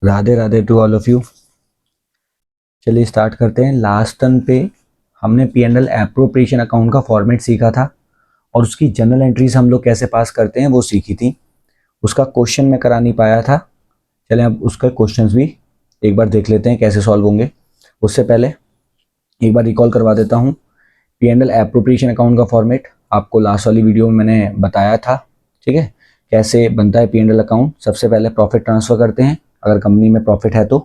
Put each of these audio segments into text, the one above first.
Radhe Radhe to all of you. चलिए start करते हैं। लास्ट टर्न पे हमने P and L appropriation account का फॉर्मेट सीखा था और उसकी जनरल एंट्रीज हम लोग कैसे पास करते हैं वो सीखी थी। उसका क्वेश्चन मैं करा नहीं पाया था। चलें अब उसके क्वेश्चंस भी एक बार देख लेते हैं कैसे सॉल्व होंगे। उससे पहले एक बार रिकॉल करवा देता हूँ। P and L appropriation account का फॉर्मेट आपको लास्ट वाली वीडियो में मैंने बताया था। ठीक है, कैसे बनता है पी एंड एल अकाउंट। सबसे पहले प्रॉफिट ट्रांसफ़र करते हैं अगर कंपनी में प्रॉफिट है तो,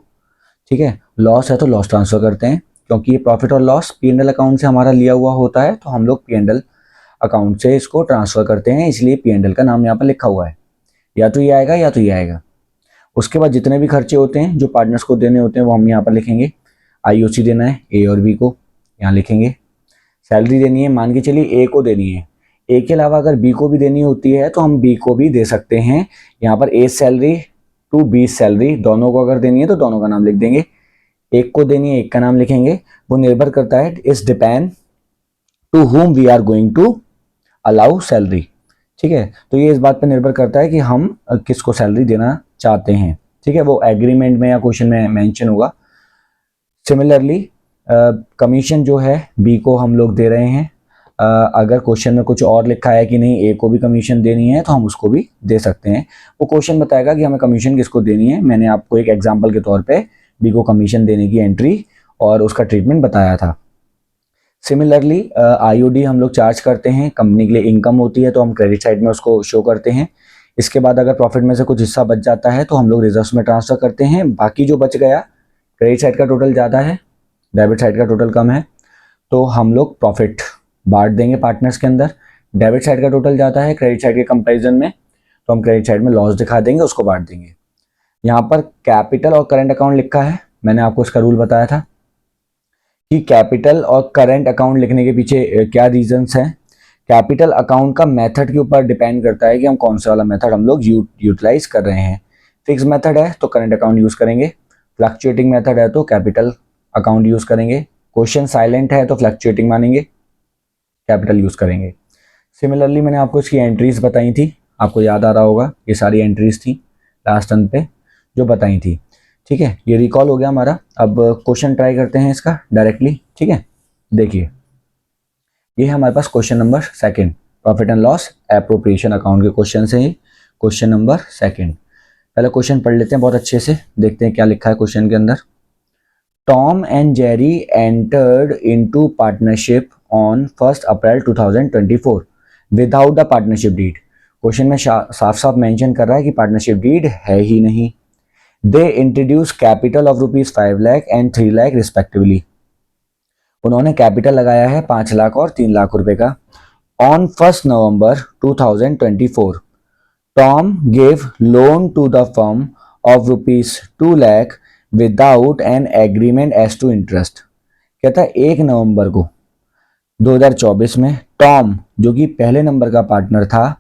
ठीक है। लॉस है तो लॉस ट्रांसफर करते हैं, क्योंकि ये प्रॉफिट और loss P and L account से हमारा लिया हुआ होता है तो हम लोग पी एंड एल अकाउंट से इसको ट्रांसफर करते हैं, इसलिए पी एंड एल का नाम यहाँ पर लिखा हुआ है। या तो ये आएगा या तो ये आएगा। उसके बाद जितने भी खर्चे होते हैं जो पार्टनर्स को देने होते हैं वो हम यहाँ पर लिखेंगे। आईओसी देना है ए और बी को, यहाँ लिखेंगे। सैलरी देनी है, मान के चलिए ए को देनी है। ए के अलावा अगर बी को भी देनी होती है तो हम बी को भी दे सकते हैं। यहाँ पर ए सैलरी टू बी सैलरी दोनों को अगर देनी है तो दोनों का नाम लिख देंगे। एक को देनी है एक का नाम लिखेंगे। वो निर्भर करता है, इस depend to whom we are going to allow salary. ठीक है, तो ये इस बात पर निर्भर करता है कि हम किसको सैलरी देना चाहते हैं। ठीक है, वो एग्रीमेंट में या क्वेश्चन में मेंशन होगा। सिमिलरली कमीशन जो है बी को हम लोग दे रहे हैं। अगर क्वेश्चन में कुछ और लिखा है कि नहीं ए को भी कमीशन देनी है तो हम उसको भी दे सकते हैं। वो क्वेश्चन बताएगा कि हमें कमीशन किसको देनी है। मैंने आपको एक एग्जांपल के तौर पे बी को कमीशन देने की एंट्री और उसका ट्रीटमेंट बताया था। सिमिलरली आईओडी हम लोग चार्ज करते हैं, कंपनी के लिए इनकम होती है तो हम क्रेडिट साइड में उसको शो करते हैं। इसके बाद अगर प्रॉफिट में से कुछ हिस्सा बच जाता है तो हम लोग रिजर्व्स में ट्रांसफर करते हैं। बाकी जो बच गया, क्रेडिट साइड का टोटल ज़्यादा है, डेबिट साइड का टोटल कम है, तो हम लोग प्रॉफिट बांट देंगे पार्टनर्स के अंदर। डेबिट साइड का टोटल ज़्यादा है क्रेडिट साइड के कंपैरिजन में, तो हम क्रेडिट साइड में लॉस दिखा देंगे, उसको बांट देंगे। यहाँ पर कैपिटल और करंट अकाउंट लिखा है, मैंने आपको इसका रूल बताया था कि कैपिटल और करंट अकाउंट लिखने के पीछे क्या रीजंस हैं। कैपिटल अकाउंट का मेथड के ऊपर डिपेंड करता है कि हम कौन सा वाला मेथड हम लोग यूटिलाइज कर रहे हैं। फिक्स मेथड है तो करंट अकाउंट यूज़ करेंगे, फ्लक्चुएटिंग मेथड है तो कैपिटल अकाउंट यूज़ करेंगे, क्वेश्चन साइलेंट है तो फ्लक्चुएटिंग मानेंगे, कैपिटल यूज़ करेंगे। सिमिलरली मैंने आपको इसकी एंट्रीज बताई थी, आपको याद आ रहा होगा ये सारी एंट्रीज थी लास्ट टर्न पे जो बताई थी। ठीक है, ये रिकॉल हो गया हमारा। अब क्वेश्चन ट्राई करते हैं इसका डायरेक्टली। ठीक है, देखिए ये है हमारे पास question number second, profit and loss appropriation account के क्वेश्चन से ही क्वेश्चन नंबर सेकंड। पहले क्वेश्चन पढ़ लेते हैं बहुत अच्छे से, देखते हैं क्या लिखा है क्वेश्चन के अंदर। Tom and Jerry entered into partnership on 1 April 2024 without the partnership deed. क्वेश्चन में साफ साफ मेंशन कर रहा है कि पार्टनरशिप डीड है ही नहीं। They introduce capital of ₹5 lakh and 3 lakh respectively. उन्होंने कैपिटल लगाया है 5 लाख और 3 लाख रुपए का। On 1 November 2024 Tom gave loan to the firm of ₹2 lakh without an agreement as to interest. कहता है 1 नवंबर को 2024 में टॉम जो कि पहले नंबर का पार्टनर था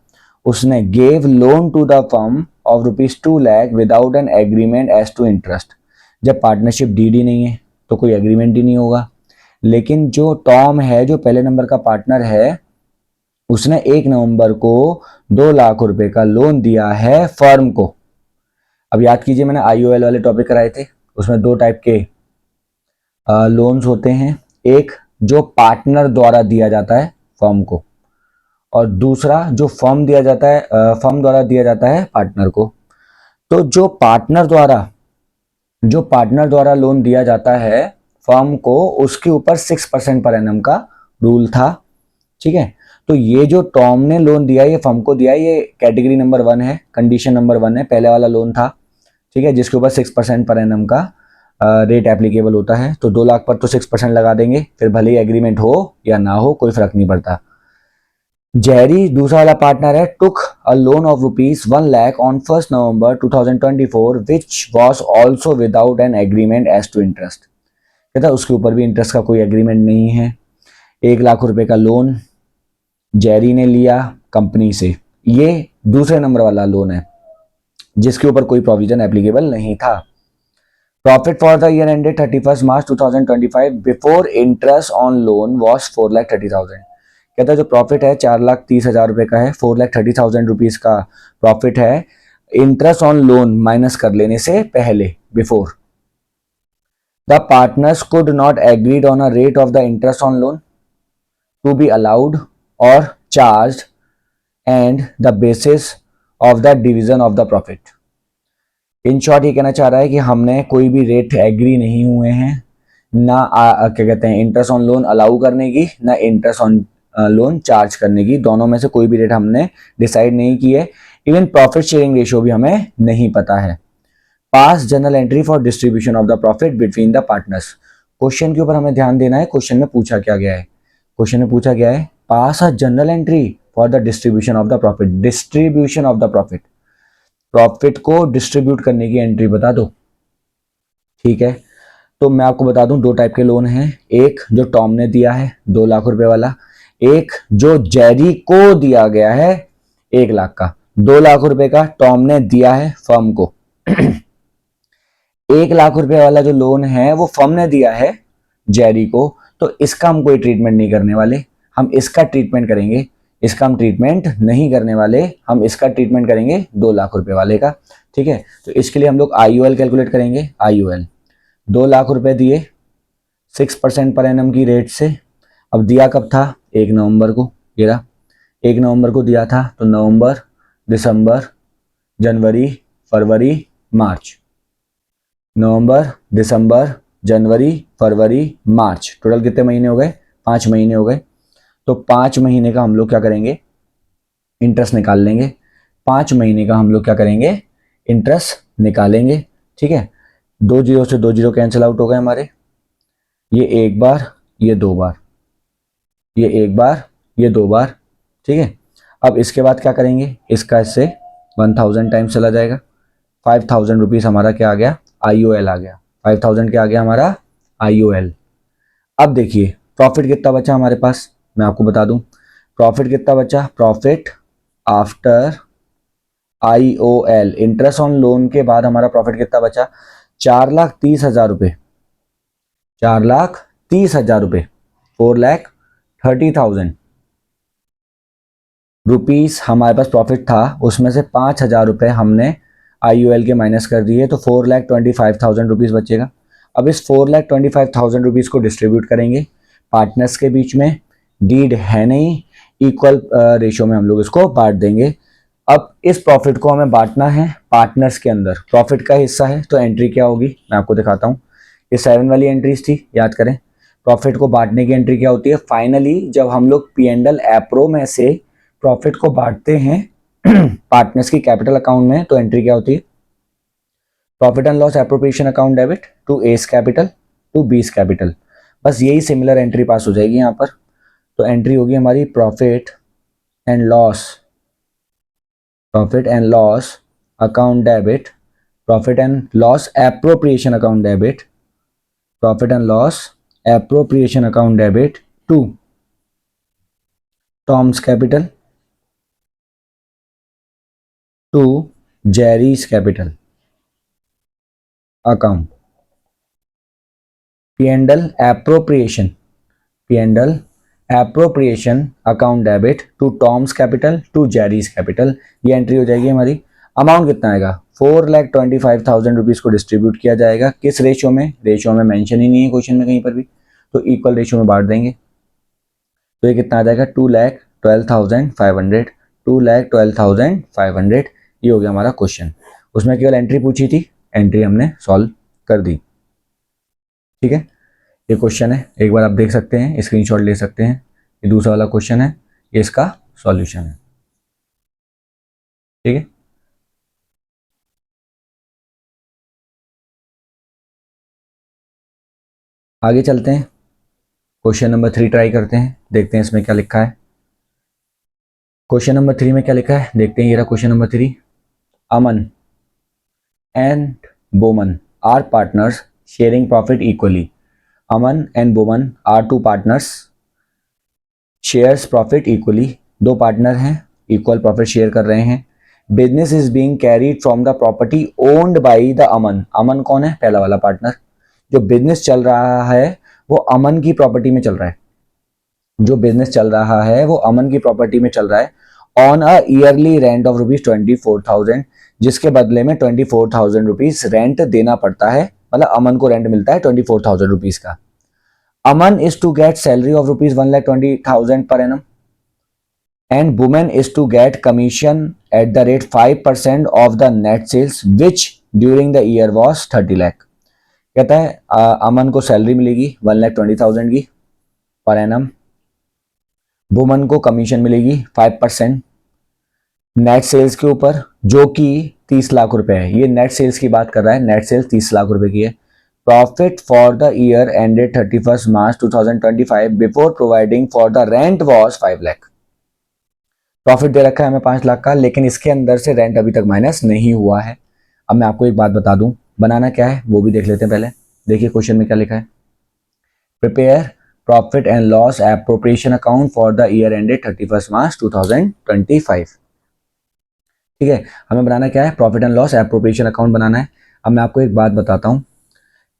उसने gave loan to the firm of ₹2 lakh without an agreement as to interest. जब पार्टनरशिप डीड ही नहीं है तो कोई एग्रीमेंट ही नहीं होगा। लेकिन जो टॉम है जो पहले नंबर का पार्टनर है उसने 1 नवंबर को 2 लाख रुपए का लोन दिया है फर्म को। अब याद कीजिए मैंने आईओएल वाले टॉपिक कराए थे, उसमें 2 टाइप के लोन्स होते हैं। एक जो पार्टनर द्वारा दिया जाता है फर्म को और दूसरा जो फर्म द्वारा दिया जाता है पार्टनर को। तो जो पार्टनर द्वारा लोन दिया जाता है फर्म को उसके ऊपर 6% पर एनम का रूल था। ठीक है, तो ये जो टॉम ने लोन दिया ये फर्म को दिया, ये कैटेगरी नंबर 1 है, कंडीशन नंबर 1 है, पहले वाला लोन था। ठीक है, जिसके ऊपर 6% पर एनम का रेट एप्लीकेबल होता है। तो 2 लाख पर तो 6% लगा देंगे, फिर भले ही एग्रीमेंट हो या ना हो कोई फर्क नहीं पड़ता। जेरी दूसरा वाला पार्टनर है, took a loan of ₹1 lakh on 1 November 2024 which was also without an agreement as to interest. कहता है उसके ऊपर भी इंटरेस्ट का कोई एग्रीमेंट नहीं है। 1 लाख रुपए का लोन जेरी ने लिया कंपनी से, ये दूसरे नंबर वाला लोन है जिसके ऊपर कोई प्रोविजन एप्लीकेबल नहीं था। Profit for the year ended 31 March 2025 before interest on loan was 4,30,000। कहता है जो प्रॉफिट है 4,30,000 रुपए का है, 4,30,000 रुपीज का प्रॉफिट है इंटरेस्ट ऑन लोन माइनस कर लेने से पहले, before the partners could not agreed on a rate of the interest on loan to be allowed or charge and the basis of the division of the profit. In short ये कहना चाह रहा है कि हमने कोई भी रेट एग्री नहीं हुए हैं, ना क्या कहते हैं इंटरेस्ट ऑन लोन अलाउ करने की, ना इंटरेस्ट ऑन लोन चार्ज करने की, दोनों में से कोई भी रेट हमने डिसाइड नहीं की है। इवन प्रॉफिट शेयरिंग रेशियो भी हमें नहीं पता है। पास journal entry for distribution of the profit between the partners. Question के ऊपर हमें ध्यान देना है। क्वेश्चन में पूछा क्या गया है? क्वेश्चन में पूछा गया है pass a journal entry for the distribution of the profit. Distribution of the profit, profit को डिस्ट्रीब्यूट करने की एंट्री बता दो। ठीक है, तो मैं आपको बता दूं 2 टाइप के लोन हैं। एक जो टॉम ने दिया है 2 लाख रुपए वाला, एक जो जेरी को दिया गया है 1 लाख का। 2 लाख रुपए का टॉम ने दिया है फर्म को 1 लाख रुपए वाला जो लोन है वो फर्म ने दिया है जेरी को, तो इसका हम कोई ट्रीटमेंट नहीं करने वाले, हम इसका ट्रीटमेंट करेंगे। इसका हम ट्रीटमेंट नहीं करने वाले, हम इसका ट्रीटमेंट करेंगे 2 लाख रुपए वाले का। ठीक है, तो इसके लिए हम लोग IUL कैलकुलेट करेंगे। IUL 2 लाख रुपए दिए 6% पर एनम की रेट से। अब दिया कब था? 1 नवंबर को। ये रहा 1 नवंबर को दिया था, तो नवंबर, दिसंबर, जनवरी, फरवरी, मार्च। नवंबर, दिसंबर, जनवरी, फरवरी, मार्च, टोटल कितने महीने हो गए? 5 महीने हो गए। तो 5 महीने का हम लोग क्या करेंगे? इंटरेस्ट निकाल लेंगे। 5 महीने का हम लोग क्या करेंगे? इंटरेस्ट निकालेंगे। ठीक है, 2 जीरो से 2 जीरो कैंसिल आउट हो गए हमारे। ये 1 बार, ये 2 बार, ये 1 बार, ये 2 बार। ठीक है, अब इसके बाद क्या करेंगे? इसका इससे 1000 टाइम्स चला जाएगा। 5000 रुपीज हमारा क्या आ गया? IOL आ गया। 5000 क्या आ गया हमारा? IOL। अब देखिए प्रॉफिट कितना बचा हमारे पास, मैं आपको बता दूं प्रॉफिट कितना बचा। Profit after IOL, interest on loan के बाद हमारा प्रॉफिट कितना बचा? 4,30,000 रुपये। 4,30,000 रुपये, 4,30,000 रुपीस हमारे पास प्रॉफिट था। उसमें से 5,000 रुपये हमने IOL के माइनस कर दिए, तो 4,25,000 रुपीस बचेगा। अब इस 4,25,000 रुपीस को डिस्ट्रीब्यूट करेंगे पार्टनर्स के बीच में। डीड है नहीं, इक्वल रेशियो में हम लोग इसको बांट देंगे। अब इस प्रॉफिट को हमें बांटना है पार्टनर्स के अंदर। प्रॉफिट का हिस्सा है तो एंट्री क्या होगी मैं आपको दिखाता हूँ। ये 7 वाली एंट्रीज थी, याद करें। प्रॉफिट को बांटने की एंट्री क्या होती है? फाइनली जब हम लोग P&L एप्रो में से प्रॉफिट को बांटते हैं पार्टनर्स की कैपिटल अकाउंट में, तो एंट्री क्या होती है? Profit and loss appropriation account debit to A's capital to B's capital. बस यही सिमिलर एंट्री पास हो जाएगी यहाँ पर। तो एंट्री होगी हमारी profit and loss account debit, profit and loss appropriation account debit, profit and loss appropriation account debit to Tom's capital to Jerry's capital account. P&L appropriation account debit to Tom's capital to Jerry's capital, ये entry हो जाएगी हमारी। Amount कितना आएगा? 4,25,000 rupees को distribute किया जाएगा। किस रेशियो में? रेशियो में मेंशन ही नहीं है क्वेश्चन में कहीं पर भी, तो इक्वल रेशियो में बांट देंगे। तो ये कितना आ जाएगा? 2,12,500, 2,12,500। ये हो गया हमारा क्वेश्चन। उसमें केवल एंट्री पूछी थी, एंट्री हमने सॉल्व कर दी। ठीक है, ये क्वेश्चन है, एक बार आप देख सकते हैं, स्क्रीनशॉट ले सकते हैं। ये दूसरा वाला क्वेश्चन है, ये इसका सॉल्यूशन है। ठीक है, आगे चलते हैं। क्वेश्चन नंबर 3 ट्राई करते हैं, देखते हैं इसमें क्या लिखा है। क्वेश्चन नंबर 3 में क्या लिखा है देखते हैं। ये रहा question number 3। Aman and Boman are partners sharing profit equally. Aman and Boman are 2 partners, shares profit equally. 2 partner हैं, इक्वल प्रॉफिट शेयर कर रहे हैं। Business is being carried from the property owned by the Aman. Aman कौन है? पहला वाला पार्टनर। जो बिजनेस चल रहा है वो अमन की प्रॉपर्टी में चल रहा है। जो बिजनेस चल रहा है वो अमन की प्रॉपर्टी में चल रहा है, on a yearly rent of ₹24,000, जिसके बदले में ₹24,000 रेंट देना पड़ता है, मतलब अमन को रेंट मिलता है ₹24,000 का। Aman is to get salary of ₹1,20,000 per annum and woman is to get commission at the rate 5% of the net sales which during the year was 30 lakh। कहता है अमन को सैलरी मिलेगी 1,20,000 की पर एनम, वुमन को commission मिलेगी 5% net sales के ऊपर, जो कि 30 लाख रुपए है। ये नेट सेल्स की बात कर रहा है, नेट सेल्स 30 लाख रुपए की है। Profit for the year ended 31 March 2025 before providing for the rent was 5 lakh. Profit दे रखा है हमें 5 लाख का, लेकिन इसके अंदर से रेंट अभी तक माइनस नहीं हुआ है। अब मैं आपको एक बात बता दूं, बनाना क्या है वो भी देख लेते हैं पहले। देखिए क्वेश्चन में क्या लिखा है, prepare profit and loss appropriation account for the year ended 31 March 2025। ठीक है, हमें बनाना क्या है, profit and loss appropriation account बनाना है। अब मैं आपको एक बात बताता हूँ,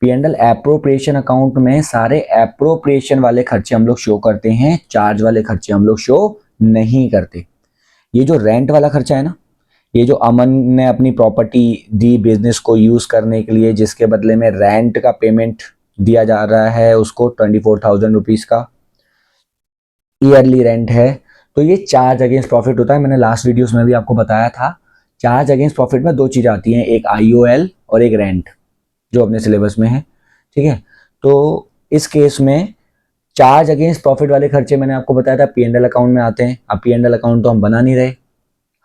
P&L एप्रोप्रिएशन अकाउंट में सारे एप्रोप्रिएशन वाले खर्चे हम लोग शो करते हैं, चार्ज वाले खर्चे हम लोग शो नहीं करते। ये जो रेंट वाला खर्चा है ना, ये जो अमन ने अपनी प्रॉपर्टी दी बिजनेस को यूज करने के लिए, जिसके बदले में रेंट का पेमेंट दिया जा रहा है उसको 24,000 का ईयरली रेंट है, तो ये चार्ज अगेंस्ट प्रॉफिट होता है। मैंने लास्ट वीडियोस में भी आपको बताया था, चार्ज अगेंस्ट प्रॉफिट में दो चीजें आती हैं, एक IOL और एक रेंट, जो अपने सिलेबस में है। ठीक है, तो इस केस में चार्ज अगेंस्ट प्रॉफिट वाले खर्चे मैंने आपको बताया था P&L अकाउंट में आते हैं। अब P&L अकाउंट तो हम बना नहीं रहे,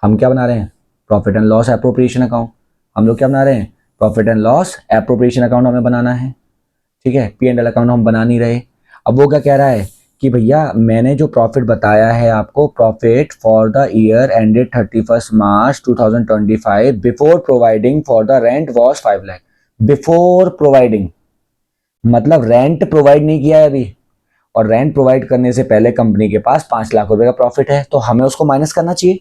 हम क्या बना रहे हैं, profit and loss appropriation account. हम लोग क्या बना रहे हैं, profit and loss appropriation account हमें बनाना है। ठीक है, P&L अकाउंट हम बना नहीं रहे। अब वो क्या कह रहा है कि भैया मैंने जो प्रॉफिट बताया है आपको, profit for the year ended 31 March 2025 before providing for the rent was 5 lakh. Before providing मतलब रेंट प्रोवाइड नहीं किया है अभी, और रेंट प्रोवाइड करने से पहले कंपनी के पास 5 लाख रुपए का प्रॉफिट है, तो हमें उसको माइनस करना चाहिए।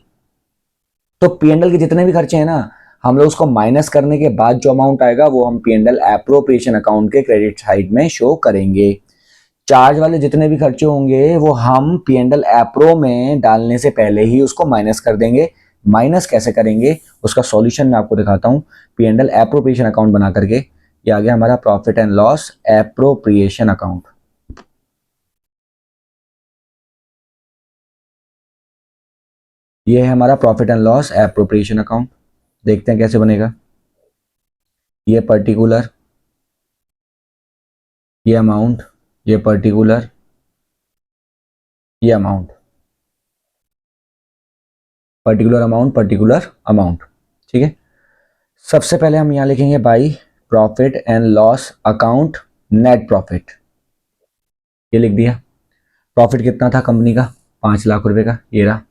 तो P&L के जितने भी खर्चे हैं ना, हम लोग उसको माइनस करने के बाद जो अमाउंट आएगा वो हम P&L एप्रोप्रिएशन अकाउंट के क्रेडिट साइड में शो करेंगे। चार्ज वाले जितने भी खर्चे होंगे वो हम P&L एप्रो में डालने से पहले ही उसको माइनस कर देंगे। माइनस कैसे करेंगे उसका सॉल्यूशन मैं आपको दिखाता हूँ। P&L एप्रोप्रिएशन अकाउंट बना करके, ये आ गया हमारा profit and loss appropriation account. ये है हमारा profit and loss appropriation account. देखते हैं कैसे बनेगा। ये पर्टिकुलर, ये अमाउंट, ये पर्टिकुलर, ये amount, particular amount, particular amount. ठीक है, सबसे पहले हम यहां लिखेंगे by profit and loss account net profit. ये लिख दिया। प्रॉफिट कितना था कंपनी का, 5 लाख रुपए का, ये रहा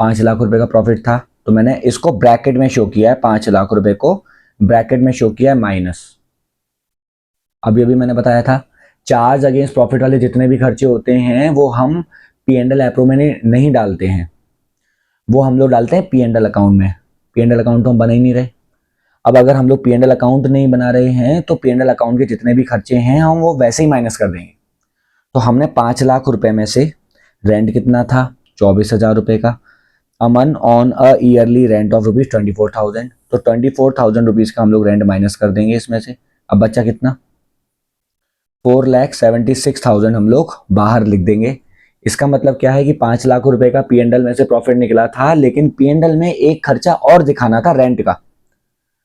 5 लाख रुपए का प्रॉफिट था, तो मैंने इसको ब्रैकेट में शो किया है, 5 लाख रुपए को ब्रैकेट में शो किया है माइनस। अभी अभी मैंने बताया था, चार्ज अगेंस्ट प्रॉफिट वाले जितने भी खर्चे होते हैं वो हम P&L एप्रो में नहीं डालते हैं, वो हम लोग डालते हैं P&L अकाउंट में। P&L अकाउंट तो हम बना ही नहीं रहे। अब अगर हम लोग P&L अकाउंट नहीं बना रहे हैं तो P&L अकाउंट के जितने भी खर्चे हैं हम वो वैसे ही माइनस कर देंगे। तो हमने 5 लाख रुपए में से रेंट कितना था, 24,000 रुपए का। Aman on a yearly rent of ₹24,000, तो ₹24,000 का हम लोग रेंट माइनस कर देंगे इसमें से। अब बच्चा कितना, 4,76,000 हम लोग बाहर लिख देंगे। इसका मतलब क्या है कि 5 लाख रुपए का P&L में से प्रॉफिट निकला था, लेकिन P&L में एक खर्चा और दिखाना था रेंट का,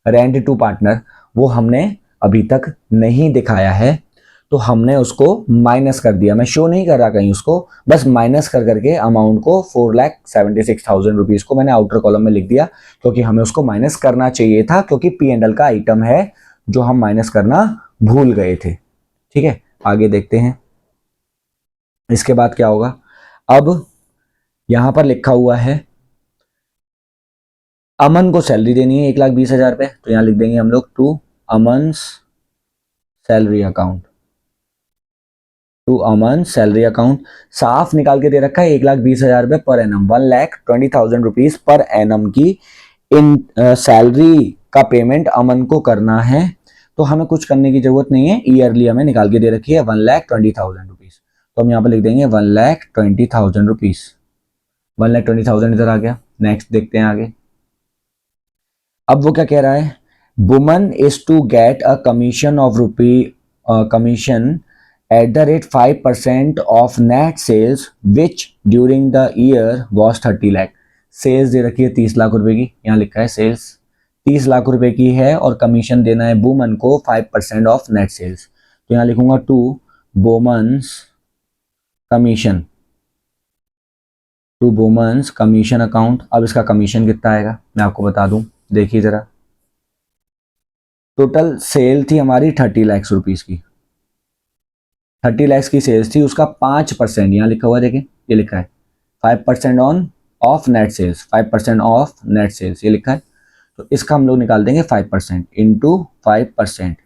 रेंट टू पार्टनर, वो हमने अभी तक नहीं दिखाया है, तो हमने उसको माइनस कर दिया। मैं शो नहीं कर रहा कहीं उसको, बस माइनस कर करके अमाउंट को 4,76,000 रुपीज को मैंने आउटर कॉलम में लिख दिया, क्योंकि हमें उसको माइनस करना चाहिए था, क्योंकि P&L का आइटम है जो हम माइनस करना भूल गए थे। ठीक है, आगे देखते हैं इसके बाद क्या होगा। अब यहां पर लिखा हुआ है अमन को सैलरी देनी है 1,20,000 रुपए, तो यहां लिख देंगे हम लोग to Aman's salary account, to Aman salary account. साफ निकाल के दे रखा है 1,20,000 रुपए per annum, 1,20,000 rupees per annum की इन सैलरी का पेमेंट अमन को करना है। तो हमें कुछ करने की जरूरत नहीं है, ईयरली हमें निकाल के दे रखी है 1,20,000 रुपीज, तो हम यहाँ पे लिख देंगे 1,20,000 रुपीज। 1,20,000 इधर आ गया। नेक्स्ट देखते हैं आगे। अब वो क्या कह रहा है, woman is to get a commission of commission at the rate 5% of net sales which during the year was 30 lakh। Sales दे रखी है 30 लाख रुपए की, यहाँ लिखा है सेल्स 30 लाख रुपए की है और कमीशन देना है वुमन को 5% ऑफ नेट सेल्स। तो यहाँ लिखूंगा to woman's commission, to woman's commission account. अब इसका कमीशन कितना आएगा मैं आपको बता दूं, देखिए जरा। टोटल सेल थी हमारी 30 लाख रुपीस की, 30 लाख की सेल्स थी, उसका 5% यहाँ लिखा हुआ है, देखें ये लिखा है 5% on of net sales, 5% of net sales ये लिखा है। तो इसका हम लोग निकाल देंगे 5% इंटू 5%,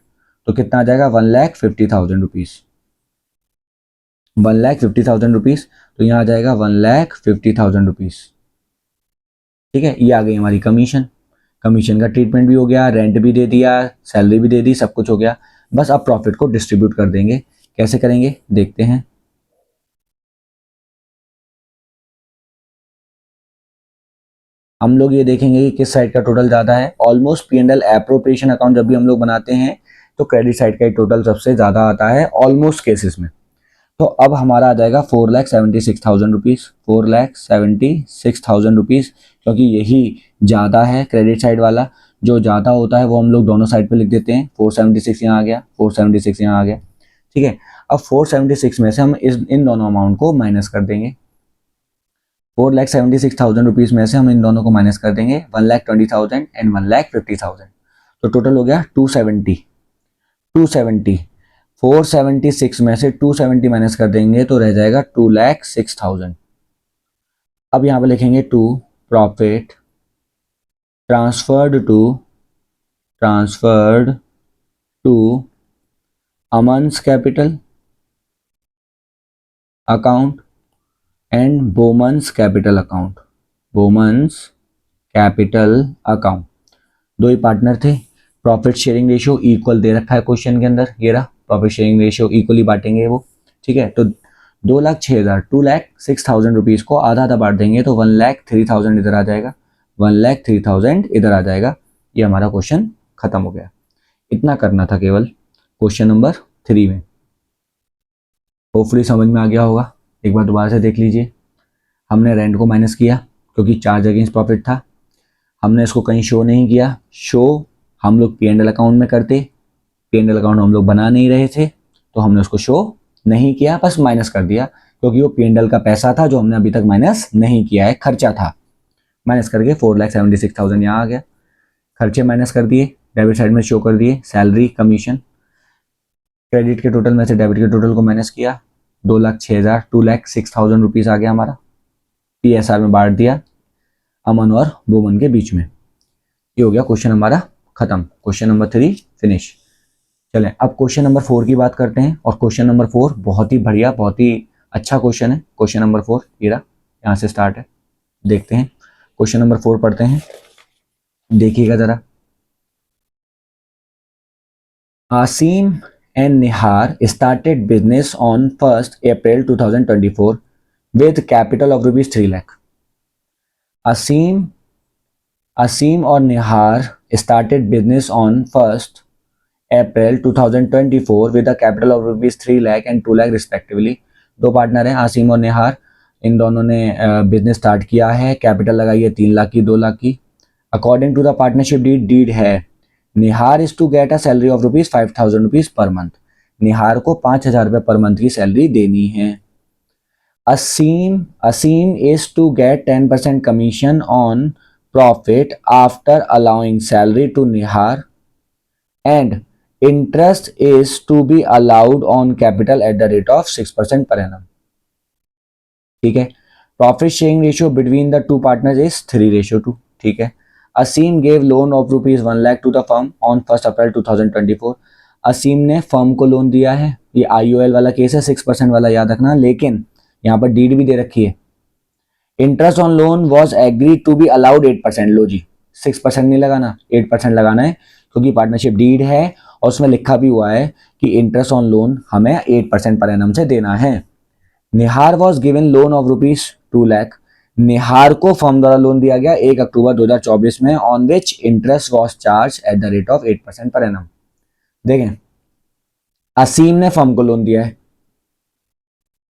तो कितना आ जाएगा 1,50,000 रुपीज़, 1,50,000 रुपीज़। तो यहाँ आ जाएगा 1,50,000 रुपीज़। ठीक है, ये आ गई हमारी कमीशन। कमीशन का ट्रीटमेंट भी हो गया, रेंट भी दे दिया, सैलरी भी दे दी, सब कुछ हो गया। बस अब प्रॉफिट को डिस्ट्रीब्यूट कर देंगे। कैसे करेंगे देखते हैं। हम लोग ये देखेंगे कि किस साइड का टोटल ज़्यादा है। ऑलमोस्ट P&L एप्रोप्रिएशन अकाउंट जब भी हम लोग बनाते हैं तो क्रेडिट साइड का टोटल सबसे ज़्यादा आता है ऑलमोस्ट केसेस में। तो अब हमारा आ जाएगा 4,76,000 रुपीज़, 4,76,000 रुपीज़, क्योंकि यही ज़्यादा है क्रेडिट साइड वाला। जो ज़्यादा होता है वो हम लोग दोनों साइड पे लिख देते हैं। 476 यहाँ आ गया, 476 यहाँ आ गया। ठीक है, अब 476 में से हम इन दोनों अमाउंट को माइनस कर देंगे। 4,76,000 रुपीज़ में से हम इन दोनों को माइनस कर देंगे 1,20,000 एंड 1,50,000। तो टोटल हो गया 270। 476 में से 270 माइनस कर देंगे तो रह जाएगा 2,06,000। अब यहाँ पे लिखेंगे to profit transferred to Aman's capital account and Boman's capital account, Boman's capital account. दो ही पार्टनर थे। प्रॉफिट शेयरिंग रेशियो इक्वल दे रखा है क्वेश्चन के अंदर, ये रहा प्रॉफिट शेयरिंग रेशियो इक्वली बांटेंगे वो। ठीक है, तो 2,06,000 2,06,000 रुपीज़ को आधा आधा बांट देंगे तो 1,03,000 इधर आ जाएगा, 1,03,000 इधर आ जाएगा। ये हमारा क्वेश्चन खत्म हो गया। इतना करना था केवल क्वेश्चन नंबर 3 में। होपफुली समझ में आ गया होगा। एक बार दोबारा से देख लीजिए। हमने रेंट को माइनस किया क्योंकि चार्ज अगेंस्ट प्रॉफिट था। हमने इसको कहीं शो नहीं किया, शो हम लोग P&L अकाउंट में करते, P&L अकाउंट हम लोग बना नहीं रहे थे तो हमने उसको शो नहीं किया, बस माइनस कर दिया क्योंकि वो P&L का पैसा था जो हमने अभी तक माइनस नहीं किया है, खर्चा था। माइनस करके 4,76,000 यहाँ आ गया। खर्चे माइनस कर दिए, डेबिट साइड में शो कर दिए सैलरी कमीशन। क्रेडिट के टोटल में से डेबिट के टोटल को माइनस किया, 2,06,000 2,06,000 रुपीज़ आ गया हमारा। PSR में बांट दिया अमन और वुमन के बीच में। ये हो गया क्वेश्चन हमारा खत्म। Question number 3 finish. चलें अब क्वेश्चन नंबर 4 की बात करते हैं। और क्वेश्चन नंबर 4 बहुत ही बढ़िया, बहुत ही अच्छा क्वेश्चन है। क्वेश्चन नंबर 4 ये रहा, यहाँ से स्टार्ट है। देखते हैं क्वेश्चन नंबर 4 पढ़ते हैं, देखिएगा जरा। Asim and Nihar started business on 1st April 2024 with capital of rupees 3 lakh. Asim और Nihar started business on 1st April 2024 with a capital of rupees 3 lakh and 2 lakh respectively. दो partner हैं आसिम और निहार, इन दोनों ने बिजनेस स्टार्ट किया है। Capital लगाई है 3 लाख की, 2 लाख की। According to the partnership deed है Nihar is to get a salary of rupees 5,000 rupees per month. Nihar को 5,000 रुपये पर मंथ की सैलरी देनी है। Aseem is to get 10% commission on profit after allowing salary to Nihar and interest is to be allowed on capital at the rate of 6% per annum. ठीक है, profit sharing ratio between the two partners is 3:2। ठीक है, Aseem gave loan of rupees 1 lakh to the firm on 1 April 2024। Aseem ने firm को loan दिया है। ये IOL वाला केस है, 6% वाला याद रखना, लेकिन यहाँ पर डीड भी दे रखी है। Interest on loan was agree to be allowed 8%। लो जी, 6% नहीं लगाना, 8% लगाना है क्योंकि पार्टनरशिप डीड है और उसमें लिखा भी हुआ है कि इंटरेस्ट ऑन लोन हमें 8% पर एनम से देना है। Nihar was given loan of rupees 2 lakh. Nihar को फर्म द्वारा लोन दिया गया 1 अक्टूबर 2024 में, on which interest was charge at the rate of 8% per annum. देखें, असीम ने फर्म को लोन दिया है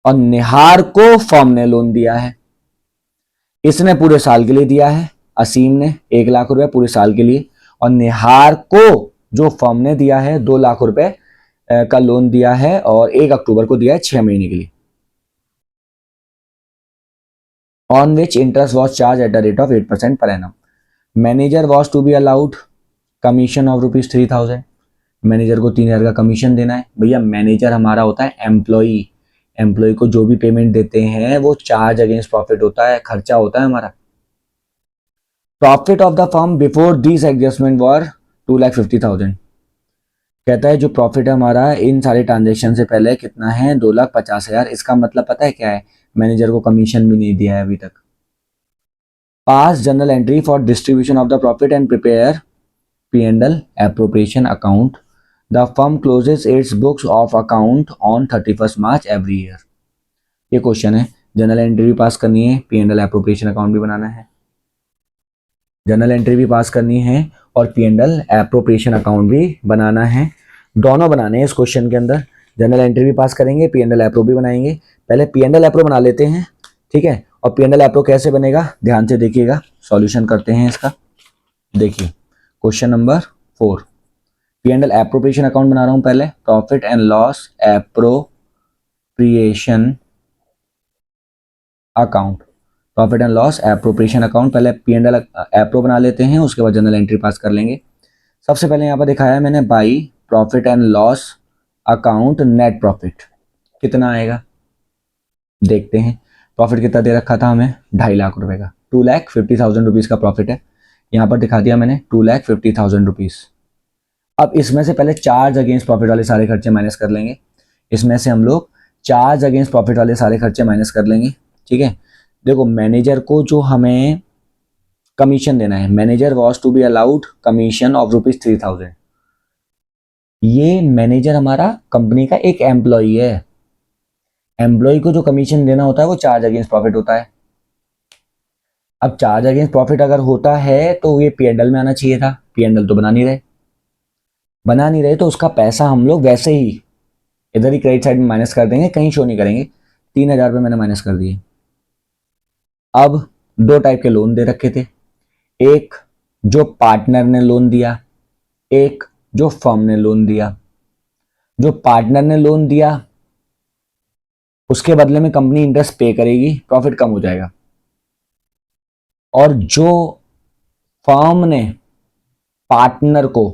और निहार को फर्म ने लोन दिया है। इसने पूरे साल के लिए दिया है, असीम ने 1 लाख रुपए पूरे साल के लिए, और निहार को जो फर्म ने दिया है 2 लाख रुपए का लोन दिया है और 1 अक्टूबर को दिया है 6 महीने के लिए। On which interest was charge at the rate of 8% per annum. Manager was to be allowed commission of ₹3000। Manager को 3000 का कमीशन देना है। भैया मैनेजर हमारा होता है एम्प्लॉई, एम्प्लॉय को जो भी पेमेंट देते हैं वो चार्ज अगेंस्ट प्रॉफिट होता है, खर्चा होता है हमारा। Profit of the firm before this adjustment were 2,50,000। कहता है जो प्रॉफिट है हमारा इन सारे ट्रांजेक्शन से पहले कितना है, 2,50,000। इसका मतलब पता है क्या है, मैनेजर को कमीशन भी नहीं दिया है अभी तक। पास journal entry for distribution of the profit and prepare P&L appropriation account. The firm closes its books of account on 31st March every year. ये क्वेश्चन है। जर्नल एंट्री भी पास करनी है, P&L एप्रोप्रिएशन अकाउंट भी बनाना है। जर्नल एंट्री भी पास करनी है और P&L एप्रोप्रिएशन अकाउंट भी बनाना है। दोनों बनाने हैं इस क्वेश्चन के अंदर। जर्नल एंट्री भी पास करेंगे, P&L एप्रो भी बनाएंगे। पहले P&L एप्रो बना लेते हैं, ठीक है। और P&L एप्रो कैसे बनेगा ध्यान से देखिएगा, सॉल्यूशन करते हैं इसका। देखिए question number 4, P&L appropriation account बना रहा हूं पहले। Profit and loss appropriation account, profit and loss appropriation account. पहले P&L एप्रो बना लेते हैं, उसके बाद जनरल एंट्री पास कर लेंगे। सबसे पहले यहाँ पर दिखाया है मैंने by profit and loss account net profit कितना आएगा, देखते हैं। प्रॉफिट कितना दे रखा था हमें, 2.5 लाख रुपए का, 2,50,000 रुपीज़ का प्रॉफिट है। यहाँ पर दिखा दिया मैंने 2,50,000 रुपीज़। अब इसमें से पहले चार्ज अगेंस्ट प्रॉफिट वाले सारे खर्चे माइनस कर लेंगे। इसमें से हम लोग चार्ज अगेंस्ट प्रॉफिट वाले सारे खर्चे माइनस कर लेंगे, ठीक है। देखो मैनेजर को जो हमें कमीशन देना है, manager was to be allowed commission of ₹3,000। ये मैनेजर हमारा कंपनी का एक एम्प्लॉई है। एम्प्लॉई को जो कमीशन देना होता है वो चार्ज अगेंस्ट प्रॉफिट होता है। अब चार्ज अगेंस्ट प्रॉफिट अगर होता है तो ये P&L में आना चाहिए था, P&L तो बना नहीं रहे, तो उसका पैसा हम लोग वैसे ही इधर ही क्रेडिट साइड में माइनस कर देंगे, कहीं शो नहीं करेंगे। 3,000 रुपये मैंने माइनस कर दिए। अब 2 टाइप के लोन दे रखे थे, एक जो पार्टनर ने लोन दिया, एक जो फर्म ने लोन दिया। जो पार्टनर ने लोन दिया उसके बदले में कंपनी इंटरेस्ट पे करेगी, प्रॉफिट कम हो जाएगा। और जो फर्म ने पार्टनर को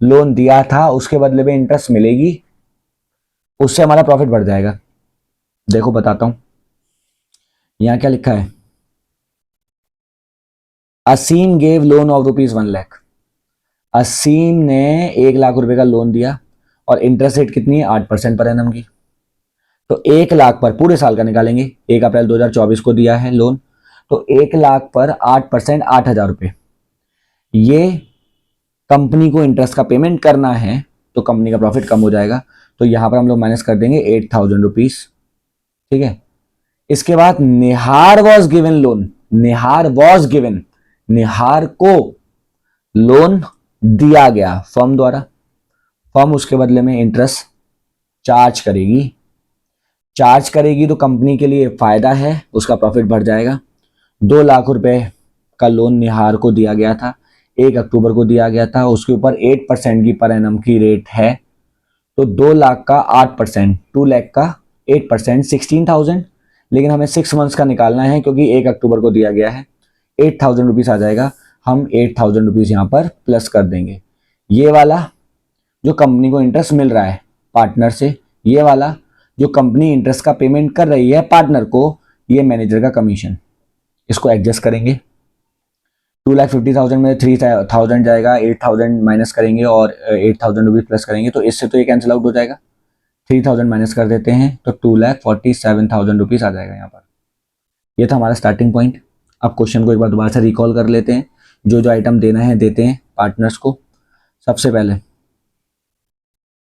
लोन दिया था उसके बदले में इंटरेस्ट मिलेगी, उससे हमारा प्रॉफिट बढ़ जाएगा। देखो बताता हूं, यहां क्या लिखा है, Aseem gave loan of ₹1 lakh. असीम ने 1 लाख रुपए का लोन दिया और इंटरेस्ट रेट कितनी है, 8% पर एनम की। तो 1 लाख पर पूरे साल का निकालेंगे, 1 अप्रैल 2024 को दिया है लोन, तो 1 लाख पर 8%, 8,000 रुपये। ये कंपनी को इंटरेस्ट का पेमेंट करना है तो कंपनी का प्रॉफिट कम हो जाएगा। तो यहां पर हम लोग माइनस कर देंगे 8,000 रुपीज, ठीक है। इसके बाद निहार वॉज गिवन लोन, निहार को लोन दिया गया फर्म द्वारा, फर्म उसके बदले में इंटरेस्ट चार्ज करेगी तो कंपनी के लिए फायदा है, उसका प्रॉफिट बढ़ जाएगा। 2 लाख रुपए का लोन निहार को दिया गया था, 1 अक्टूबर को दिया गया था, उसके ऊपर 8% की पर एनम की रेट है। तो 2 लाख का 8%, 2 लाख का 8%, 16,000। लेकिन हमें 6 मंथ्स का निकालना है क्योंकि 1 अक्टूबर को दिया गया है, 8,000 रुपीज़ आ जाएगा। हम 8,000 रुपीज़ यहाँ पर प्लस कर देंगे। ये वाला जो कंपनी को इंटरेस्ट मिल रहा है पार्टनर से, ये वाला जो कंपनी इंटरेस्ट का पेमेंट कर रही है पार्टनर को, ये मैनेजर का कमीशन। इसको एडजस्ट करेंगे, 2,50,000 में 3,000 जाएगा, 8,000 माइनस करेंगे और 8,000 रुपीज़ प्लस करेंगे, तो इससे तो ये कैंसिल आउट हो जाएगा। 3,000 माइनस कर देते हैं तो 2,47,000 रुपीज़ आ जाएगा यहाँ पर। ये था हमारा स्टार्टिंग पॉइंट। अब क्वेश्चन को एक बार दोबारा से रिकॉल कर लेते हैं, जो जो आइटम देना है देते हैं पार्टनर्स को। सबसे पहले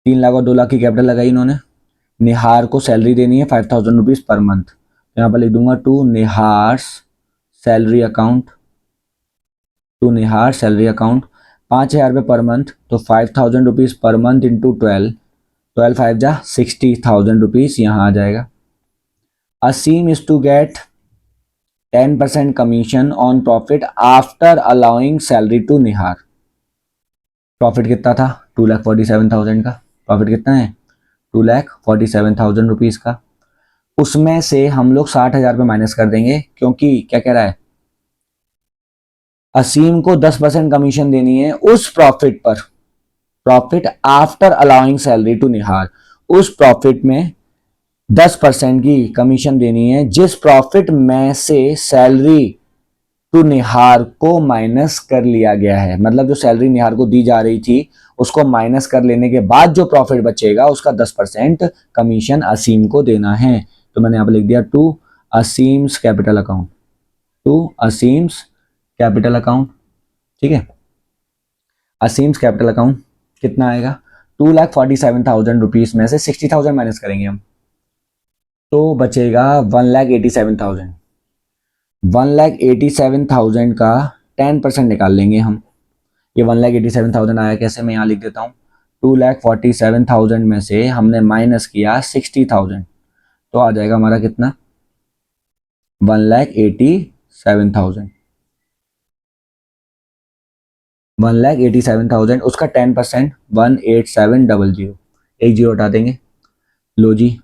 3 लाख और 2 लाख की कैपिटल लगाई इन्होंने। निहार को सैलरी देनी है 5,000 रुपीज़ पर मंथ, यहाँ पर लिख दूंगा to Nihar's salary account, to Nihar salary account, 5,000 रुपये पर मंथ, तो 5,000 रुपीज़ पर मंथ इंटू 12, 12 5 जा 60,000 रुपीज़ यहाँ आ जाएगा। Aseem is to get 10% commission on profit after allowing salary to Nihar. Profit कितना था? 2,47,000 का। प्रॉफिट कितना है? 2,47,000 रुपीज़ का। उसमें से हम लोग 60,000 रुपये माइनस कर देंगे, क्योंकि क्या कह रहा है, असीम को 10% कमीशन देनी है उस प्रॉफिट पर, profit after allowing salary to Nihar, उस प्रॉफिट में 10% की कमीशन देनी है जिस प्रॉफिट में से सैलरी टू निहार को माइनस कर लिया गया है। मतलब जो सैलरी निहार को दी जा रही थी उसको माइनस कर लेने के बाद जो प्रॉफिट बचेगा उसका 10% कमीशन असीम को देना है। तो मैंने यहाँ पर लिख दिया to Aseem's capital account, to Aseem's capital account. ठीक है, असीम्स कैपिटल अकाउंट कितना आएगा? 2,47,000 रुपीज में से 60,000 माइनस करेंगे हम, तो बचेगा 1,87,000। 1,87,000 का 10% निकाल लेंगे हम। ये 1,87,000 आया कैसे, मैं यहाँ लिख देता हूँ। 2,47,000 में से हमने माइनस किया 60,000, तो आ जाएगा हमारा कितना? 1,87,000। 1,87,000, उसका 10% 1,87,000, एक जीरो हटा देंगे। लो जी,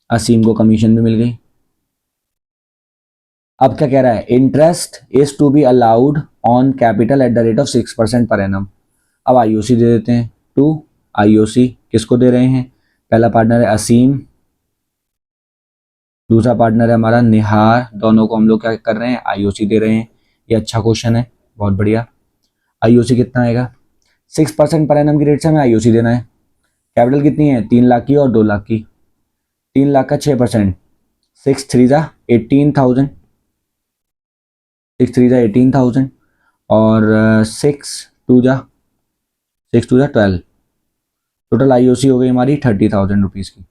असीम को कमीशन भी मिल गई। अब क्या कह रहा है? Interest is to be allowed on capital at the rate of 6% per annum. अब आईओसी दे देते हैं। टू आईओसी किसको दे रहे हैं? पहला पार्टनर है असीम, दूसरा पार्टनर है हमारा निहार, दोनों को हम लोग क्या कर रहे हैं? आईओसी दे रहे हैं। ये अच्छा क्वेश्चन है, बहुत बढ़िया। आईओसी कितना आएगा? 6% पर एनम की रेट से हमें आईओसी देना है। कैपिटल कितनी है? 3 लाख की और 2 लाख की। 3 लाख का 6%, 6 3 जा 18,000, 6 3 जा 18,000 और 6 2 जा 12। टोटल आईओसी हो गई हमारी 30,000 रुपीज़ की।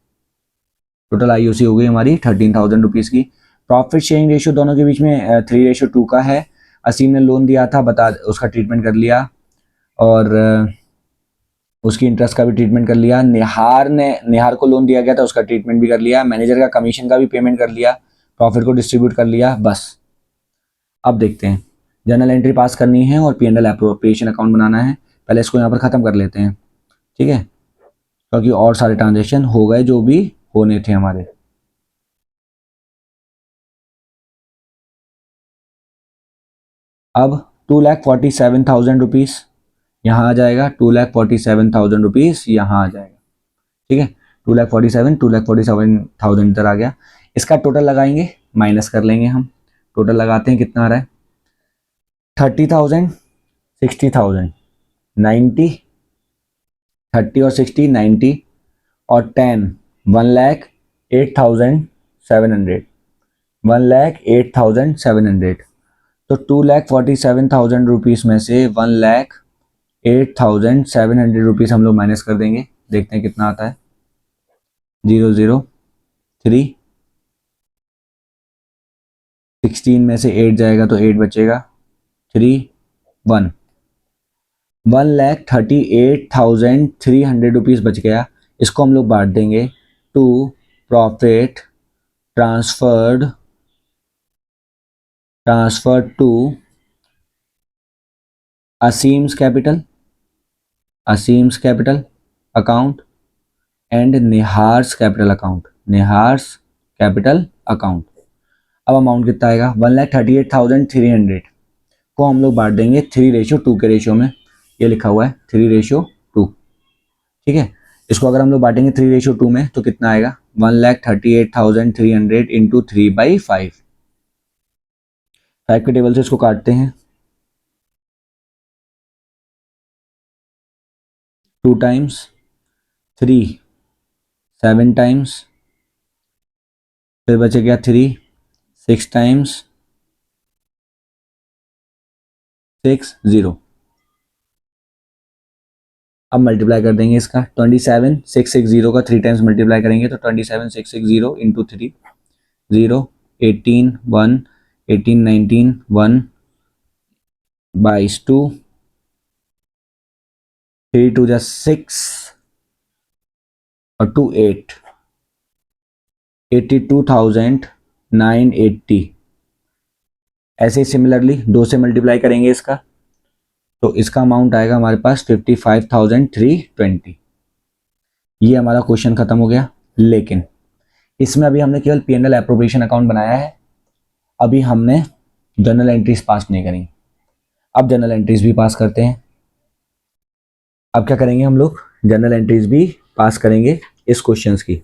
टोटल आईओसी हो गई हमारी 13,000 रुपीज़ की। प्रॉफिट शेयरिंग रेशियो दोनों के बीच में 3:2 का है। असीम ने लोन दिया था, बता उसका ट्रीटमेंट कर लिया, और उसकी इंटरेस्ट का भी ट्रीटमेंट कर लिया। निहार को लोन दिया गया था, उसका ट्रीटमेंट भी कर लिया। मैनेजर का कमीशन का भी पेमेंट कर लिया, प्रॉफिट को डिस्ट्रीब्यूट कर लिया। बस अब देखते हैं, जर्नल एंट्री पास करनी है और पी&एल एप्रोप्रिएशन अकाउंट बनाना है। पहले इसको यहाँ पर ख़त्म कर लेते हैं, ठीक है, क्योंकि और सारे ट्रांजेक्शन हो गए जो भी होने थे हमारे। अब 2,47,000 रुपीज़ यहाँ आ जाएगा, 2,47,000 रुपीज़ यहाँ आ जाएगा। ठीक है, 2,47,000 इधर आ गया। इसका टोटल लगाएंगे, माइनस कर लेंगे हम। टोटल लगाते हैं, कितना आ रहा है? 30,000, 60,000, 90, 30 और 60 90 और 10 1,08,700, 1,08,700। तो 2,47,000 रुपीज़ में से 1,08,700 रुपीज़ हम लोग माइनस कर देंगे। देखते हैं कितना आता है। 0 0 3, 16 में से 8 जाएगा तो 8 बचेगा, 3 1, 1,38,300 रुपीज़ बच गया। इसको हम लोग बांट देंगे to profit transferred to Aseem's capital account and Nihar's capital account. अब अमाउंट कितना आएगा? 1,38,300 को हम लोग बांट देंगे 3:2 के रेशियो में। ये लिखा हुआ है 3:2। ठीक है, इसको अगर हम लोग बांटेंगे 3:2 में तो कितना आएगा? 1,38,300 इंटू 3/5। 5 के टेबल से इसको काटते हैं। 2 टाइम्स 3 7 टाइम्स, फिर बचे गया 3 6 टाइम्स 6 0। अब मल्टीप्लाई कर देंगे इसका 27,660 का 3 टाइम्स मल्टीप्लाई करेंगे तो 27,660 इंटू 3 0 18 1 18 19 1 22 2 3 2 जा 6 और 2 8 82,980। ऐसे ही सिमिलरली 2 से मल्टीप्लाई करेंगे इसका, तो इसका अमाउंट आएगा हमारे पास 55,320। ये हमारा क्वेश्चन खत्म हो गया। लेकिन इसमें अभी हमने केवल P&L एप्रोप्रिएशन अकाउंट बनाया है, अभी हमने जर्नल एंट्रीज पास नहीं करी। अब जर्नल एंट्रीज भी पास करते हैं। अब क्या करेंगे हम लोग, जर्नल एंट्रीज भी पास करेंगे इस क्वेश्चन की।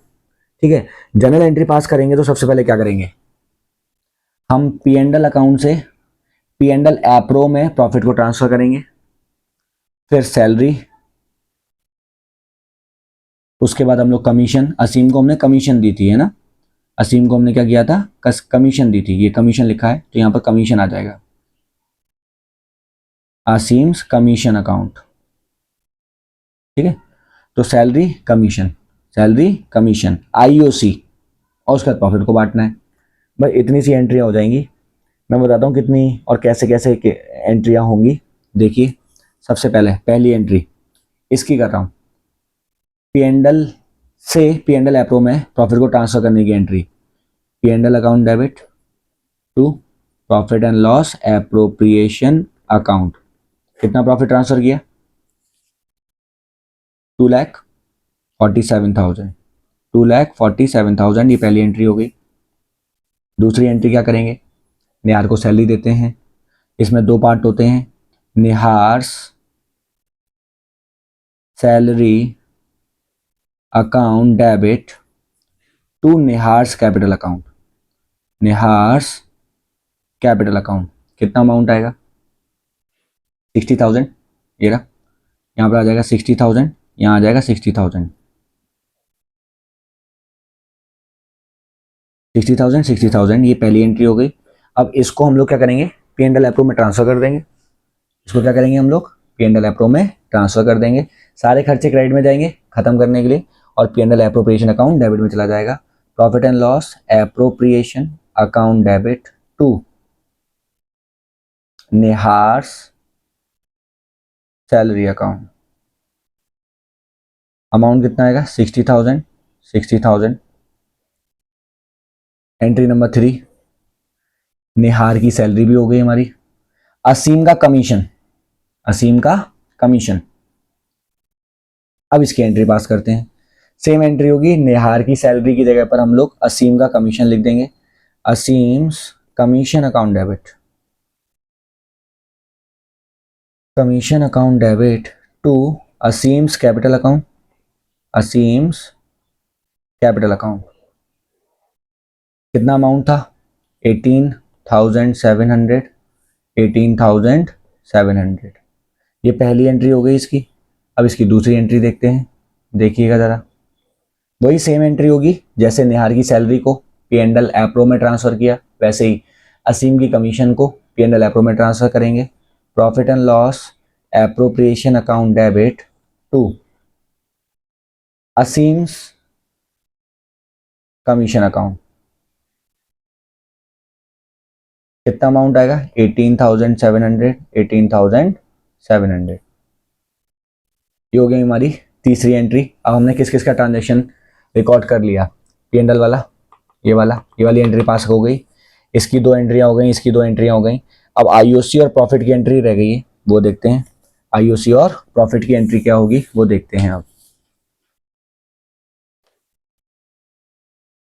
ठीक है, जर्नल एंट्री पास करेंगे तो सबसे पहले क्या करेंगे, हम P&L अकाउंट से P&L एप्रो में प्रॉफिट को ट्रांसफर करेंगे, फिर सैलरी, उसके बाद हम लोग कमीशन, असीम को हमने कमीशन दी थी, है ना, असीम को हमने क्या किया था, कमीशन दी थी, ये कमीशन लिखा है तो यहाँ पर कमीशन आ जाएगा, असीम्स कमीशन अकाउंट। ठीक है, तो salary commission, salary commission, IOC, और उसके बाद प्रॉफिट को बांटना है। बस इतनी सी एंट्रियाँ हो जाएंगी। मैं बताता हूँ कितनी और कैसे कैसे एंट्रियाँ होंगी। देखिए, सबसे पहले पहली एंट्री इसकी कर रहा हूँ, P&L से P&L एप्रो में प्रॉफिट को ट्रांसफर करने की entry, P&L account debit to profit and loss appropriation account. कितना प्रॉफिट ट्रांसफर किया, 2,47,000, 2,47,000, ये पहली एंट्री हो गई। दूसरी एंट्री क्या करेंगे, निहार को सैलरी देते हैं, इसमें दो पार्ट होते हैं, Nihar's salary account debit to Nihar's capital account, Nihar's capital account. कितना अमाउंट आएगा, 60,000, ये रहा, यहाँ पर आ जाएगा 60,000, यहाँ आ जाएगा 60,000, 60,000 60,000, ये पहली एंट्री हो गई। अब इसको हम लोग क्या करेंगे, P&L एप्रो में ट्रांसफर कर देंगे। इसको क्या करेंगे हम लोग, P&L एप्रो में ट्रांसफर कर देंगे। सारे खर्चे क्रेडिट में जाएंगे खत्म करने के लिए, और P&L एप्रोप्रिएशन अकाउंट डेबिट में चला जाएगा। Profit and loss appropriation account debit to Nihar's salary account. Amount कितना आएगा, 60,000, 60,000। एंट्री नंबर 3, निहार की सैलरी भी हो गई हमारी। असीम का कमीशन, असीम का कमीशन, अब इसकी एंट्री पास करते हैं। सेम एंट्री होगी, निहार की सैलरी की जगह पर हम लोग असीम का कमीशन लिख देंगे, Aseem's commission account debit, commission account debit to Aseem's capital account, Aseem's capital account. कितना अमाउंट था, 18,700, 18,700। ये पहली एंट्री हो गई इसकी। अब इसकी दूसरी एंट्री देखते हैं, देखिएगा ज़रा, वही सेम एंट्री होगी जैसे निहार की सैलरी को P&L एप्रो में ट्रांसफ़र किया, वैसे ही असीम की कमीशन को P&L एप्रो में ट्रांसफ़र करेंगे। Profit and loss appropriation account debit to Aseem's commission account. कितना अमाउंट आएगा, 18,700, 18,700। ये हो गई हमारी तीसरी एंट्री। अब हमने किस किस का ट्रांजेक्शन रिकॉर्ड कर लिया, P&L वाला, ये वाली एंट्री पास हो गई। इसकी दो एंट्रियाँ हो गई, इसकी दो एंट्रियाँ हो गई। अब आईओसी और प्रॉफिट की एंट्री रह गई है, वो देखते हैं। आईओसी और प्रॉफिट की एंट्री क्या होगी वो देखते हैं।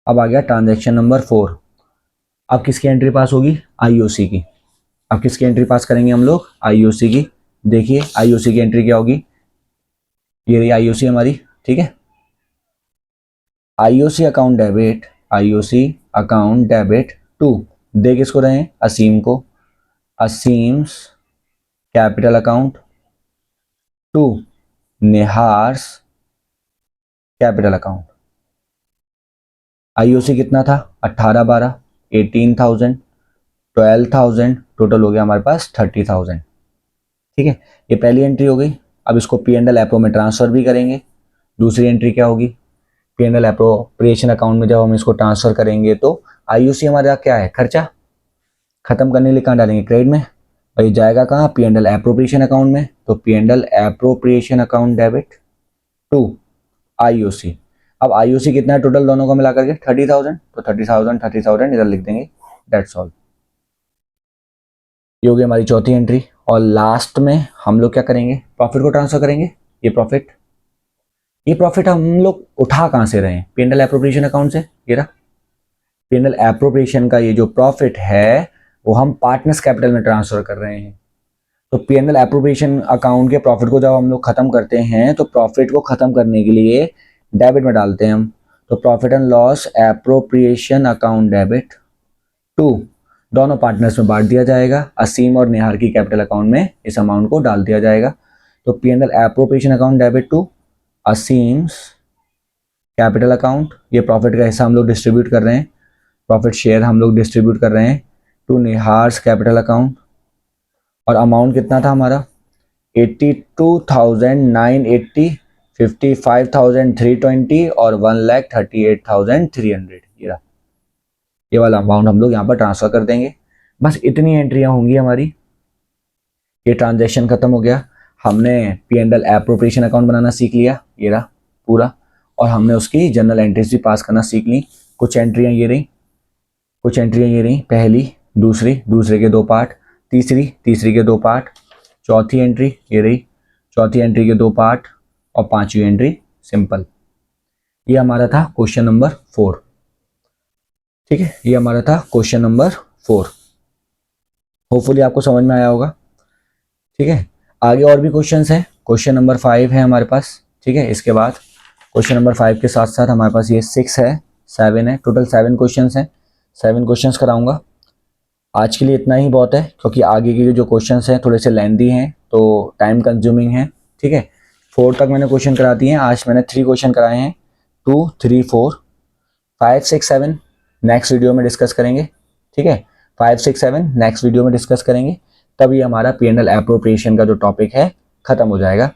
अब आ गया ट्रांजैक्शन नंबर 4। अब किसकी एंट्री पास होगी, आईओसी की। अब किसकी एंट्री पास करेंगे हम लोग, आईओसी की। देखिए आईओसी की एंट्री क्या होगी, ये रही आईओसी हमारी। ठीक है, IOC account debit, IOC account debit to, दे किसको रहे हैं, असीम को, Aseem's capital account to Nihar's capital account. IOC कितना था, 18/12, 18,000, 12,000, टोटल हो गया हमारे पास 30,000। ठीक है, ये पहली एंट्री हो गई। अब इसको P&L एप्रो में ट्रांसफर भी करेंगे। दूसरी एंट्री क्या होगी, P&L एप्रोप्रिएशन अकाउंट में जब हम इसको ट्रांसफर करेंगे तो आईओसी हमारा क्या है, खर्चा, खत्म करने के लिए कहाँ डालेंगे, क्रेडिट में, और ये जाएगा कहाँ, P and L appropriation account में। तो P and L appropriation account debit to IOC. अब आईओसी कितना है टोटल दोनों को मिला करके 30,000, तो 30,000 इधर लिख देंगे, डेट्स ऑल। ये हो गई हमारी चौथी एंट्री। और लास्ट में हम लोग क्या करेंगे, प्रॉफिट को ट्रांसफर करेंगे। ये प्रॉफिट हम लोग उठा कहाँ से रहे हैं, P and L appropriation account से। ये रहा पी एंड एल एप्रोप्रिएशन का ये जो प्रॉफिट है वो हम पार्टनर्स कैपिटल में ट्रांसफर कर रहे हैं। तो P and L appropriation account के प्रॉफिट को जब हम लोग खत्म करते हैं तो प्रॉफिट को खत्म करने के लिए डेबिट में डालते हैं हम। तो profit and loss appropriation account debit to, दोनों पार्टनर्स में बांट दिया जाएगा। असीम और नेहार की कैपिटल अकाउंट में इस अमाउंट को डाल दिया जाएगा। तो P and L appropriation account debit to Aseem's capital account, ये प्रॉफिट का हिस्सा हम लोग डिस्ट्रीब्यूट कर रहे हैं, प्रॉफिट शेयर हम लोग डिस्ट्रीब्यूट कर रहे हैं टू नेहार्स कैपिटल अकाउंट। और अमाउंट कितना था हमारा, 82,980, 55,320 और 1,38,300। ये वाला अमाउंट हम लोग यहाँ पर ट्रांसफर कर देंगे। बस इतनी एंट्रियाँ होंगी हमारी। ये ट्रांजैक्शन खत्म हो गया। हमने P and L appropriation account बनाना सीख लिया, ये रहा पूरा, और हमने उसकी जनरल एंट्रीज भी पास करना सीख ली। कुछ एंट्रियाँ ये रही, पहली, दूसरे के 2 पार्ट, तीसरी के 2 पार्ट, चौथी एंट्री ये रही, चौथी एंट्री के 2 पार्ट, और 5वीं एंट्री सिंपल। ये हमारा था क्वेश्चन नंबर 4। ठीक है, ये हमारा था क्वेश्चन नंबर 4। होपफुली आपको समझ में आया होगा। ठीक है, आगे और भी क्वेश्चंस हैं। क्वेश्चन नंबर 5 है हमारे पास। ठीक है, इसके बाद क्वेश्चन नंबर 5 के साथ साथ हमारे पास ये 6 है, 7 है, टोटल 7 क्वेश्चंस हैं। 7 क्वेश्चंस कराऊंगा। आज के लिए इतना ही बहुत है, क्योंकि आगे के जो क्वेश्चंस हैं थोड़े से लेंथी हैं, तो टाइम कंज्यूमिंग है। ठीक है, 4 तक मैंने क्वेश्चन करा दिए हैं। आज मैंने 3 क्वेश्चन कराए हैं, 2, 3, 4, 5, 6, 7 नेक्स्ट वीडियो में डिस्कस करेंगे। ठीक है, 5, 6, 7 नेक्स्ट वीडियो में डिस्कस करेंगे। तभी हमारा पी एंड एल एप्रोप्रिएशन का जो टॉपिक है खत्म हो जाएगा।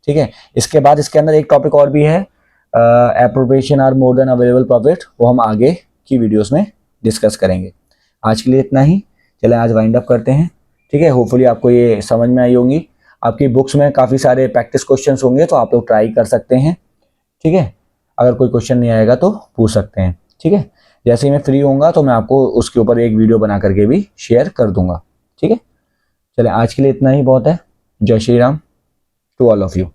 ठीक है, इसके बाद इसके अंदर एक टॉपिक और भी है, appropriation are more than available profit, वो हम आगे की वीडियोस में डिस्कस करेंगे। आज के लिए इतना ही, चलें आज वाइंड अप करते हैं। ठीक है, होपफुली आपको ये समझ में आई होंगी। आपकी बुक्स में काफ़ी सारे प्रैक्टिस क्वेश्चंस होंगे, तो आप लोग ट्राई कर सकते हैं। ठीक है, अगर कोई क्वेश्चन नहीं आएगा तो पूछ सकते हैं। ठीक है, जैसे ही मैं फ्री होऊंगा तो मैं आपको उसके ऊपर एक वीडियो बना करके भी शेयर कर दूंगा। ठीक है, चलें आज के लिए इतना ही बहुत है। जय Shri Ram to all of you.